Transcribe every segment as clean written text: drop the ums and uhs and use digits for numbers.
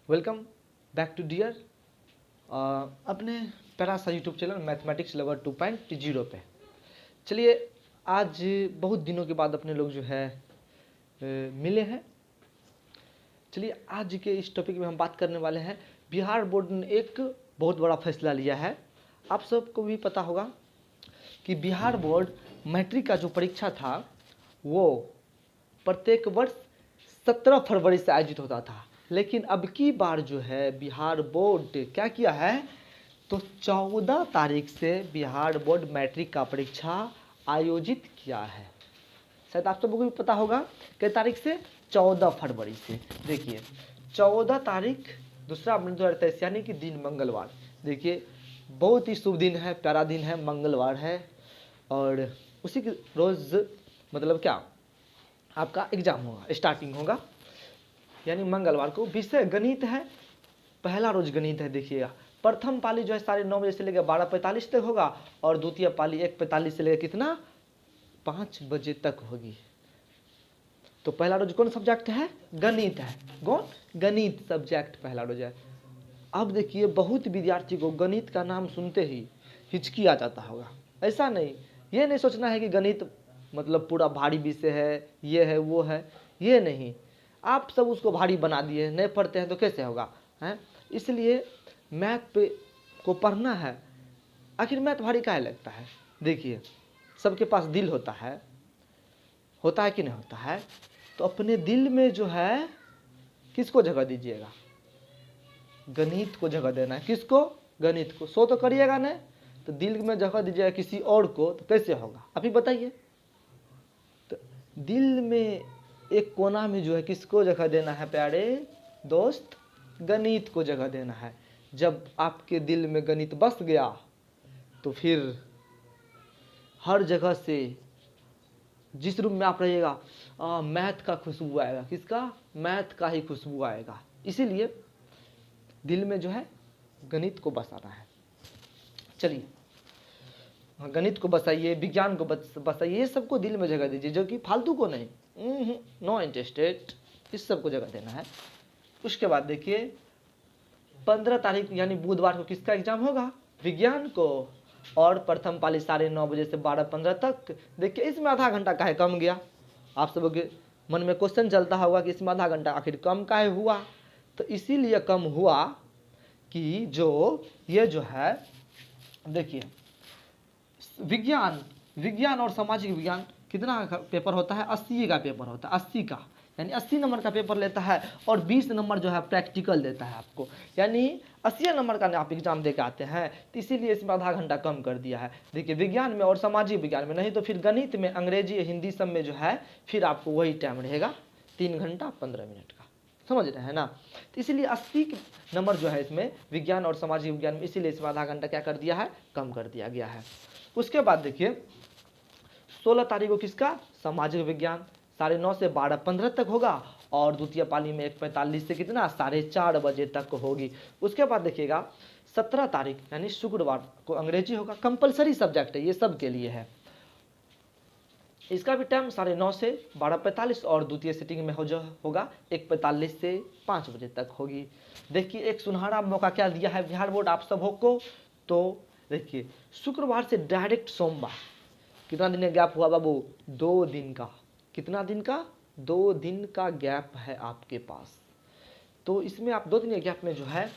Welcome back to dear अपने प्यारा सा यूट्यूब चैनल मैथमेटिक्स लवर 2.0 पे। चलिए आज बहुत दिनों के बाद अपने लोग जो है मिले हैं। चलिए आज के इस टॉपिक में हम बात करने वाले हैं। बिहार बोर्ड ने एक बहुत बड़ा फैसला लिया है। आप सबको भी पता होगा कि बिहार बोर्ड मैट्रिक का जो परीक्षा था वो प्रत्येक वर्ष 17 फरवरी से आयोजित होता था, लेकिन अब की बार जो है बिहार बोर्ड क्या किया है तो 14 तारीख से बिहार बोर्ड मैट्रिक का परीक्षा आयोजित किया है। शायद आप सबको भी पता होगा किस तारीख से, 14 फरवरी से। देखिए 14 तारीख दूसरा महीना 2023 यानी कि दिन मंगलवार। देखिए बहुत ही शुभ दिन है, प्यारा दिन है, मंगलवार है और उसी के रोज़ मतलब क्या आपका एग्जाम होगा, स्टार्टिंग होगा, यानी मंगलवार को। विषय गणित है, पहला रोज गणित है। देखिएगा प्रथम पाली जो है 9:30 बजे से लेकर 12:45 तक होगा और द्वितीय पाली 1:45 से लेकर कितना 5 बजे तक होगी। तो पहला रोज कौन सब्जेक्ट है? गणित है। कौन? गणित सब्जेक्ट पहला रोज है। अब देखिए बहुत विद्यार्थी को गणित का नाम सुनते ही हिचकी आ जाता होगा। ऐसा नहीं, ये नहीं सोचना है कि गणित मतलब पूरा भारी विषय है, ये है वो है, ये नहीं। आप सब उसको भारी बना दिए, नहीं पढ़ते हैं तो कैसे होगा हैं? इसलिए मैथ पे को पढ़ना है। आखिर मैथ भारी काहे लगता है? देखिए सबके पास दिल होता है कि नहीं होता है? तो अपने दिल में जो है किसको जगह दीजिएगा? गणित को जगह देना है। किसको? गणित को। सो तो करिएगा नहीं, तो दिल में जगह दीजिएगा किसी और को, तो कैसे होगा आप ही बताइए। तो दिल में एक कोना में जो है किसको जगह देना है प्यारे दोस्त? गणित को जगह देना है। जब आपके दिल में गणित बस गया तो फिर हर जगह से जिस रूम में आप रहिएगा मैथ का खुशबू आएगा। किसका? मैथ का ही खुशबू आएगा। इसीलिए दिल में जो है गणित को बसाना है। चलिए गणित को बसाइए, विज्ञान को बसाइए, ये सबको दिल में जगह दीजिए, जो कि फालतू को नहीं, नो इंटरेस्टेड, इस सबको जगह देना है। उसके बाद देखिए 15 तारीख यानी बुधवार को किसका एग्जाम होगा? विज्ञान को। और प्रथम पाली 9:30 बजे से 12:15 तक। देखिए इसमें आधा घंटा काहे कम गया? आप सबके मन में क्वेश्चन चलता होगा कि इसमें आधा घंटा आखिर कम काहे हुआ? तो इसीलिए कम हुआ कि ये जो है देखिए विज्ञान और सामाजिक विज्ञान कितना पेपर होता है? 80 का पेपर होता है, 80 का, यानी 80 नंबर का पेपर लेता है और 20 नंबर जो है प्रैक्टिकल देता है आपको, यानी 80 नंबर का आप एग्जाम दे के आते हैं। तो इसीलिए इसमें आधा घंटा कम कर दिया है। देखिए विज्ञान में और सामाजिक विज्ञान में, नहीं तो फिर गणित में, अंग्रेजी, हिंदी सब में जो है फिर आपको वही टाइम रहेगा 3 घंटा 15 मिनट का। समझ रहे हैं ना? तो इसीलिए 80 नंबर जो है इसमें विज्ञान और सामाजिक विज्ञान में, इसीलिए इसमें आधा घंटा क्या कर दिया है? कम कर दिया गया है। उसके बाद देखिए 16 तारीख को किसका? सामाजिक विज्ञान 9:30 से 12:15 तक होगा और द्वितीय पाली में 1:45 से कितना 4:30 बजे तक होगी। उसके बाद देखिएगा 17 तारीख यानी शुक्रवार को अंग्रेजी होगा। कंपलसरी सब्जेक्ट है, ये सब के लिए है। इसका भी टाइम 9:30 से 12:45 और द्वितीय सिटिंग में होगा 1:45 से 5 बजे तक होगी। देखिए एक सुनहरा मौका क्या दिया है बिहार बोर्ड आप सबों को। तो देखिए शुक्रवार से डायरेक्ट सोमवार, कितना दिन का गैप हुआ बाबू? 2 दिन का। कितना दिन का? 2 दिन का गैप है आपके पास। तो इसमें आप 2 दिन के गैप में जो है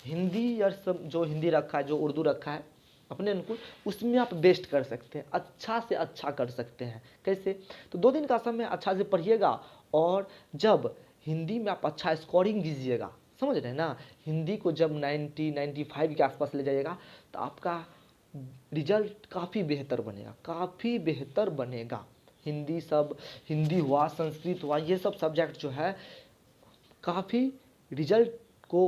हिंदी और सब जो हिंदी रखा है, जो उर्दू रखा है अपने अनुकूल, उसमें आप बेस्ट कर सकते हैं, अच्छा से अच्छा कर सकते हैं। कैसे? तो 2 दिन का समय अच्छा से पढ़िएगा और जब हिंदी में आप अच्छा स्कोरिंग दीजिएगा, समझ रहे हैं ना, हिंदी को जब 90-95 के आसपास ले जाइएगा तो आपका रिजल्ट काफ़ी बेहतर बनेगा, काफ़ी बेहतर बनेगा। हिंदी हुआ, संस्कृत हुआ, ये सब सब्जेक्ट जो है काफ़ी रिजल्ट को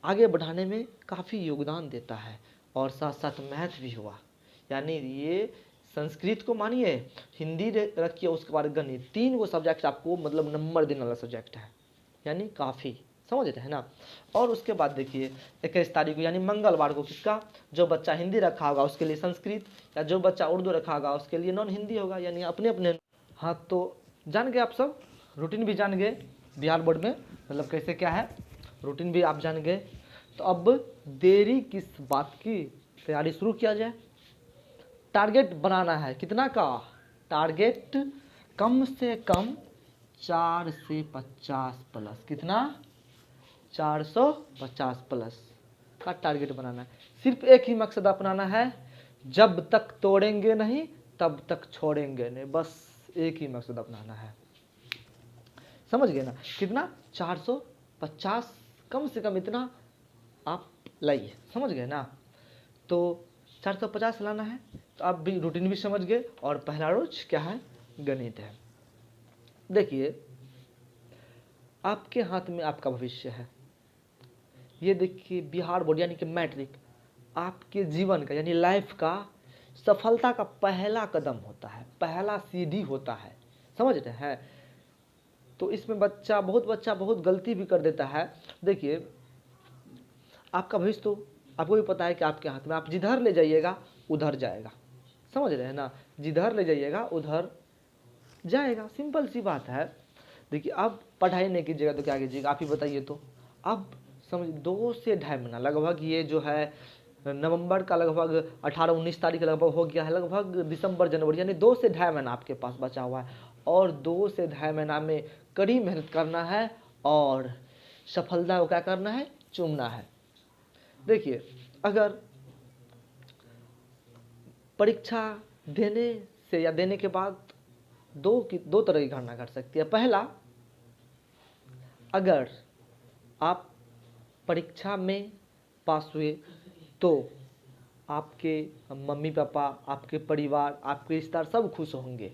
आगे बढ़ाने में काफ़ी योगदान देता है। और साथ साथ मैथ भी हुआ, यानी ये संस्कृत को मानिए, हिंदी रखिए, उसके बाद गणित, 3 गो सब्जेक्ट आपको मतलब नंबर देने वाला सब्जेक्ट है, यानी काफ़ी, समझ रहे हैं ना। और उसके बाद देखिए 21 तारीख को यानी मंगलवार को किसका? जो बच्चा हिंदी रखा होगा उसके लिए संस्कृत, या जो बच्चा उर्दू रखा होगा उसके लिए नॉन हिंदी होगा, यानी अपने अपने। हाँ तो जान गए आप सब, रूटीन भी जान गए बिहार बोर्ड में मतलब कैसे क्या है। रूटीन भी आप जान गए। तो अब देरी किस बात की, तैयारी शुरू किया जाए। टारगेट बनाना है कितना का, टारगेट कम से कम 4 से 50 प्लस, कितना 450 प्लस का टारगेट बनाना है। सिर्फ एक ही मकसद अपनाना है, जब तक तोड़ेंगे नहीं तब तक छोड़ेंगे नहीं, बस एक ही मकसद अपनाना है। समझ गए ना, कितना 450, कम से कम इतना आप लाइए, समझ गए ना। तो 450 लाना है। तो आप भी रूटीन भी समझ गए, और पहला रोज क्या है, गणित है। देखिए आपके हाथ में आपका भविष्य है। ये देखिए बिहार बोर्ड यानी कि मैट्रिक आपके जीवन का यानी लाइफ का सफलता का पहला कदम होता है, पहला सीढ़ी होता है, समझ रहे हैं। तो इसमें बच्चा बहुत गलती भी कर देता है। देखिए आपका भविष्य तो आपको भी पता है कि आपके हाथ में, आप जिधर ले जाइएगा उधर जाएगा, समझ रहे हैं ना, जिधर ले जाइएगा उधर जाएगा, सिंपल सी बात है। देखिए अब पढ़ाई नहीं कीजिएगा तो क्या कीजिएगा, आप ही बताइए। तो अब समझ 2 से ढाई महीना लगभग, ये जो है नवंबर का लगभग 18-19 तारीख लगभग हो गया है, लगभग दिसंबर जनवरी यानी 2 से ढाई महीना आपके पास बचा हुआ है। और 2 से ढाई महीना में कड़ी मेहनत करना है और सफलता को क्या करना है, चूमना है। देखिए अगर परीक्षा देने से या देने के बाद दो तरह की घटना घट सकती है। पहला, अगर आप परीक्षा में पास हुए तो आपके मम्मी पापा, आपके परिवार, आपके रिश्तेदार सब खुश होंगे।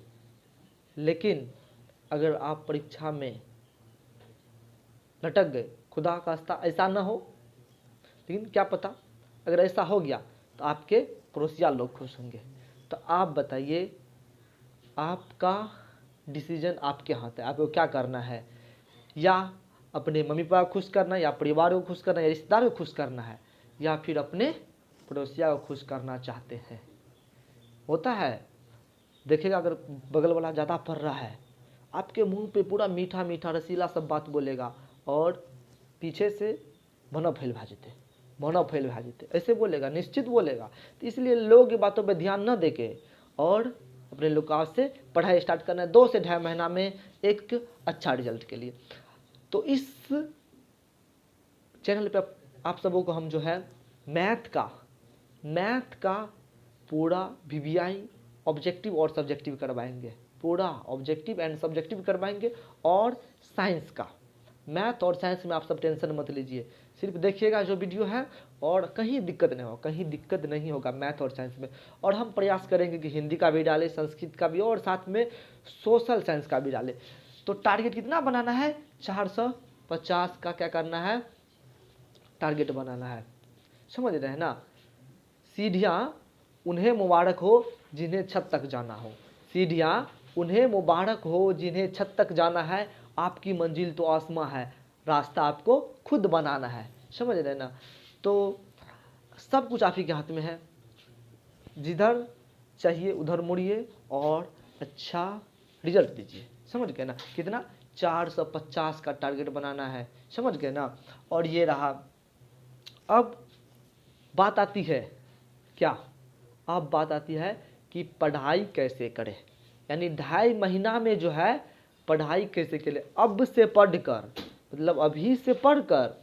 लेकिन अगर आप परीक्षा में लटक गए, खुदा खास्ता ऐसा ना हो, लेकिन क्या पता अगर ऐसा हो गया तो आपके पड़ोसिया लोग खुश होंगे। तो आप बताइए, आपका डिसीजन आपके हाथ है, आपको क्या करना है, या अपने मम्मी पापा को खुश करना है, या परिवार को खुश करना है, या रिश्तेदार को खुश करना है, या फिर अपने पड़ोसिया को खुश करना चाहते हैं। होता है, देखिएगा अगर बगल वाला ज़्यादा पढ़ रहा है, आपके मुंह पे पूरा मीठा मीठा रसीला सब बात बोलेगा, और पीछे से मनो फैल भाजते ऐसे बोलेगा, निश्चित बोलेगा। तो इसलिए लोग की बातों पे ध्यान न देके और अपने लुकाव से पढ़ाई स्टार्ट करना है 2 से ढाई महीना में एक अच्छा रिजल्ट के लिए। तो इस चैनल पे आप सबों को हम जो है मैथ का पूरा VBI ऑब्जेक्टिव और सब्जेक्टिव करवाएंगे, पूरा ऑब्जेक्टिव एंड सब्जेक्टिव करवाएंगे। और साइंस का, मैथ और साइंस में आप सब टेंशन मत लीजिए, सिर्फ देखिएगा जो वीडियो है, और कहीं दिक्कत नहीं होगा मैथ और साइंस में। और हम प्रयास करेंगे कि हिंदी का भी डालें, संस्कृत का भी, और साथ में सोशल साइंस का भी डालें। तो टारगेट कितना बनाना है, 450 का क्या करना है, टारगेट बनाना है, समझ रहे हैं ना। सीढ़ियाँ उन्हें मुबारक हो जिन्हें छत तक जाना हो, सीढ़ियाँ उन्हें मुबारक हो जिन्हें छत तक जाना है, आपकी मंजिल तो आसमां है, रास्ता आपको खुद बनाना है, समझ रहे हैं ना। तो सब कुछ आप ही के हाथ में है, जिधर चाहिए उधर मुड़िए और अच्छा रिजल्ट दीजिए, समझ गए ना। कितना 450 का टारगेट बनाना है, समझ गए ना। और ये रहा, अब बात आती है क्या, अब बात आती है कि पढ़ाई कैसे करें, यानी 2.5 महीना में जो है पढ़ाई कैसे करें। अब से पढ़कर, मतलब अभी से पढ़कर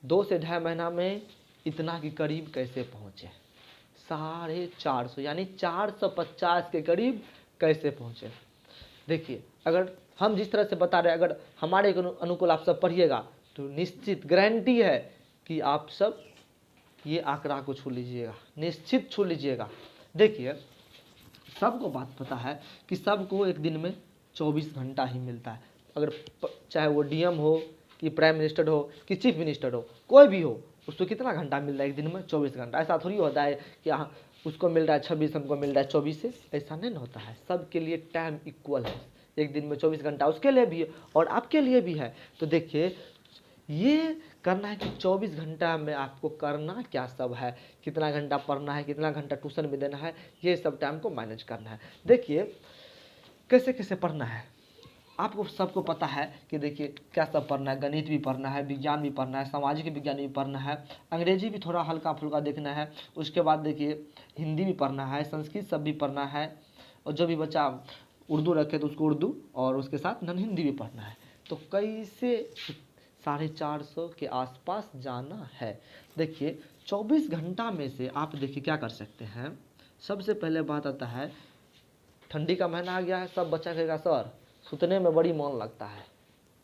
2 से ढाई महीना में इतना के करीब कैसे पहुँचे, 450 यानी 450 के करीब कैसे पहुँचे। देखिए अगर हम जिस तरह से बता रहे हैं, अगर हमारे अनुकूल आप सब पढ़िएगा तो निश्चित गारंटी है कि आप सब ये आंकड़ा को छू लीजिएगा, निश्चित छू लीजिएगा। देखिए सबको बात पता है कि सबको एक दिन में 24 घंटा ही मिलता है। अगर चाहे वो DM हो कि प्राइम मिनिस्टर हो कि चीफ मिनिस्टर हो, कोई भी हो, उसको कितना घंटा मिल रहा है एक दिन में, 24 घंटा। ऐसा थोड़ी होता है कि हाँ उसको मिल रहा है 26, हमको मिल रहा है 24 से, ऐसा नहीं होता है। सबके लिए टाइम इक्वल है, एक दिन में 24 घंटा उसके लिए भी है और आपके लिए भी है। तो देखिए ये करना है कि 24 घंटा में आपको करना क्या सब है, कितना घंटा पढ़ना है, कितना घंटा ट्यूशन में देना है, ये सब टाइम को मैनेज करना है। देखिए कैसे कैसे पढ़ना है, आपको सबको पता है कि देखिए क्या सब पढ़ना है, गणित भी पढ़ना है, विज्ञान भी पढ़ना है, सामाजिक विज्ञान भी पढ़ना है, अंग्रेजी भी थोड़ा हल्का फुल्का देखना है, उसके बाद देखिए हिंदी भी पढ़ना है, संस्कृत सब भी पढ़ना है, और जो भी बच्चा उर्दू रखे तो उसको उर्दू और उसके साथ नन हिंदी भी पढ़ना है। तो कैसे 450 के आसपास जाना है। देखिए 24 घंटा में से आप देखिए क्या कर सकते हैं। सबसे पहले बात आता है, ठंडी का महीना आ गया है, सब बच्चा कहेगा सर सुतने में बड़ी मन लगता है,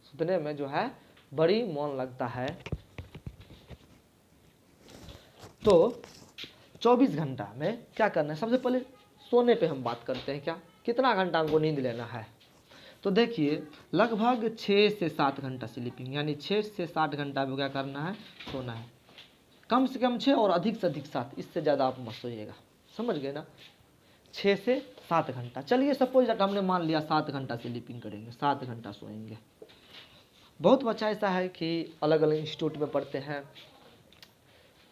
सुतने में जो है बड़ी मन लगता है। तो 24 घंटा में क्या करना है, सबसे पहले सोने पे हम बात करते हैं। क्या कितना घंटा हमको नींद लेना है। तो देखिए लगभग 6 से 7 घंटा स्लीपिंग, यानी 6 से 7 घंटा में क्या करना है, सोना है। कम से कम 6 और अधिक से अधिक 7, इससे ज़्यादा आप मत सोइएगा, समझ गए ना। 6 से 7 घंटा, चलिए सपोज हमने मान लिया 7 घंटा स्लीपिंग करेंगे, 7 घंटा सोएंगे। बहुत बच्चा ऐसा है कि अलग अलग इंस्टीट्यूट में पढ़ते हैं,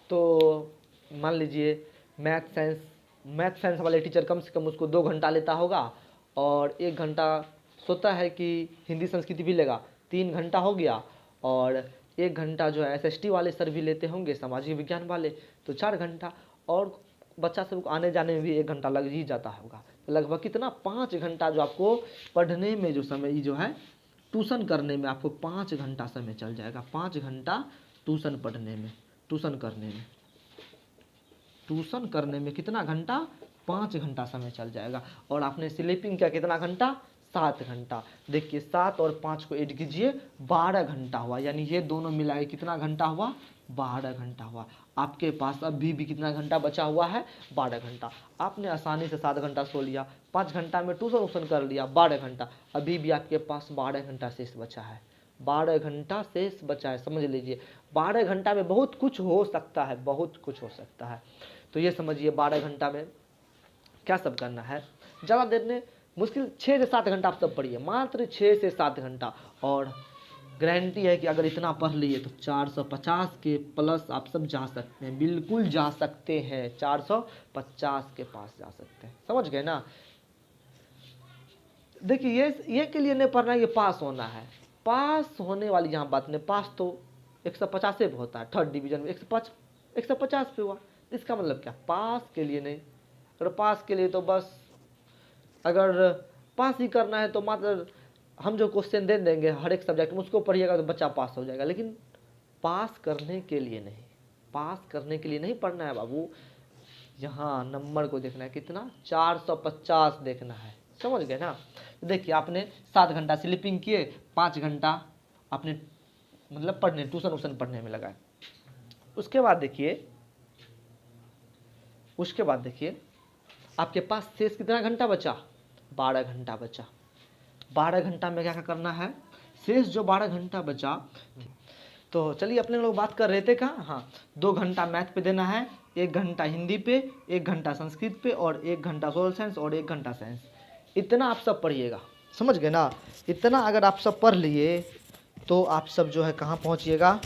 तो मान लीजिए मैथ साइंस वाले टीचर कम से कम उसको 2 घंटा लेता होगा, और 1 घंटा सोता है कि हिंदी संस्कृत भी लेगा, 3 घंटा हो गया, और 1 घंटा जो है एसएसटी वाले सर भी लेते होंगे, सामाजिक विज्ञान वाले, तो 4 घंटा, और बच्चा सबको आने जाने में भी 1 घंटा लग ही जाता होगा। तो लगभग कितना 5 घंटा जो आपको पढ़ने में जो समय जो है, ट्यूशन करने में आपको 5 घंटा समय चल जाएगा। 5 घंटा ट्यूशन पढ़ने में, ट्यूशन करने में कितना घंटा, 5 घंटा समय चल जाएगा। और आपने स्लीपिंग क्या कितना घंटा, 7 घंटा। देखिए 7 और 5 को ऐड कीजिए, 12 घंटा हुआ, यानी ये दोनों मिलाए कितना घंटा हुआ, 12 घंटा हुआ। आपके पास अभी भी कितना घंटा बचा हुआ है, 12 घंटा। आपने आसानी से 7 घंटा सो लिया, 5 घंटा में ट्यूशन कर लिया, 12 घंटा, अभी भी आपके पास 12 घंटा शेष बचा है, 12 घंटा शेष बचा है। समझ लीजिए 12 घंटा में बहुत कुछ हो सकता है, बहुत कुछ हो सकता है। तो ये समझिए 12 घंटा में क्या सब करना है। ज़्यादा देर में मुश्किल 6 से 7 घंटा आप सब पढ़िए, मात्र 6 से 7 घंटा, और गारंटी है कि अगर इतना पढ़ लिए तो 450 के प्लस आप सब जा सकते हैं, बिल्कुल जा सकते हैं, 450 के पास जा सकते हैं। समझ गए ना। देखिए ये के लिए नहीं पढ़ना है, ये पास होना है। पास होने वाली यहाँ बात नहीं, पास तो 150 पे होता है, 3rd डिवीजन में 150 पे हुआ। इसका मतलब क्या, पास के लिए नहीं। अगर पास के लिए तो बस, अगर पास ही करना है तो मात्र हम जो क्वेश्चन दे देंगे हर एक सब्जेक्ट में, उसको पढ़िएगा तो बच्चा पास हो जाएगा। लेकिन पास करने के लिए नहीं, पास करने के लिए नहीं पढ़ना है बाबू। यहाँ नंबर को देखना है, कितना, 450 देखना है। समझ गए ना। देखिए आपने 7 घंटा स्लीपिंग किए, 5 घंटा आपने मतलब पढ़ने, ट्यूशन पढ़ने में लगाए। उसके बाद देखिए आपके पास शेष कितना घंटा बचा, 12 घंटा बचा। 12 घंटा में क्या करना है, शेष जो 12 घंटा बचा, तो चलिए अपने लोग बात कर रहे थे कहाँ, हाँ 2 घंटा मैथ पे देना है, 1 घंटा हिंदी पे, 1 घंटा संस्कृत पे, और 1 घंटा सोशल साइंस, और 1 घंटा साइंस। इतना आप सब पढ़िएगा, समझ गए ना। इतना अगर आप सब पढ़ लिए तो आप सब जो है कहाँ पहुँचिएगा,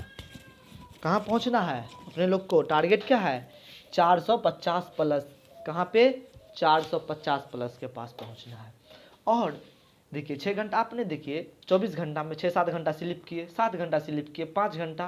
कहाँ पहुँचना है अपने लोग को, टारगेट क्या है, 450 प्लस। कहाँ पे, 450 प्लस के पास पहुँचना है। और देखिए 6 घंटा आपने, देखिए 24 घंटा में 6-7 घंटा स्लीप किए, 7 घंटा स्लीप किए, 5 घंटा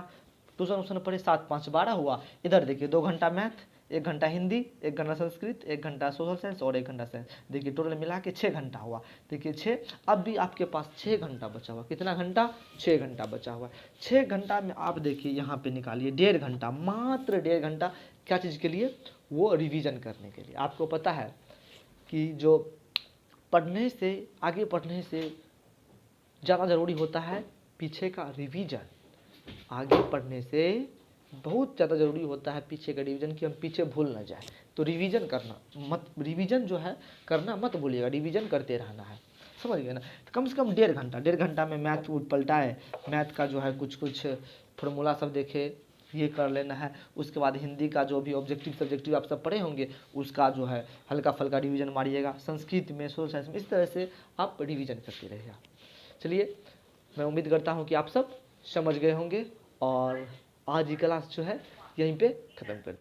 ट्यूशन पढ़े, 7-5 12 हुआ। इधर देखिए 2 घंटा मैथ, 1 घंटा हिंदी, 1 घंटा संस्कृत, 1 घंटा सोशल साइंस, और 1 घंटा साइंस। देखिए टोटल मिला के 6 घंटा हुआ। देखिए 6, अब भी आपके पास 6 घंटा बचा हुआ। कितना घंटा, 6 घंटा बचा हुआ। 6 घंटा में आप देखिए यहाँ पे निकालिए 1.5 घंटा, मात्र 1.5 घंटा। क्या चीज़ के लिए, वो रिविज़न करने के लिए। आपको पता है कि जो पढ़ने से, आगे पढ़ने से ज़्यादा ज़रूरी होता है पीछे का रिवीजन। आगे पढ़ने से बहुत ज़्यादा ज़रूरी होता है पीछे का रिवीजन, कि हम पीछे भूल ना जाए। तो रिवीजन करना मत, रिवीजन जो है करना मत भूलिएगा, रिवीजन करते रहना है। समझ गए ना। तो कम से कम 1.5 घंटा में मैथ पलटाए, मैथ का जो है कुछ फॉर्मूला सब देखे, ये कर लेना है। उसके बाद हिंदी का जो भी ऑब्जेक्टिव सब्जेक्टिव आप सब पढ़े होंगे, उसका जो है हल्का फल्का रिवीजन मारिएगा। संस्कृत में, सोशल साइंस में, इस तरह से आप रिवीजन करते रहिएगा। चलिए मैं उम्मीद करता हूँ कि आप सब समझ गए होंगे, और आज की क्लास जो है यहीं पे ख़त्म करते हैं।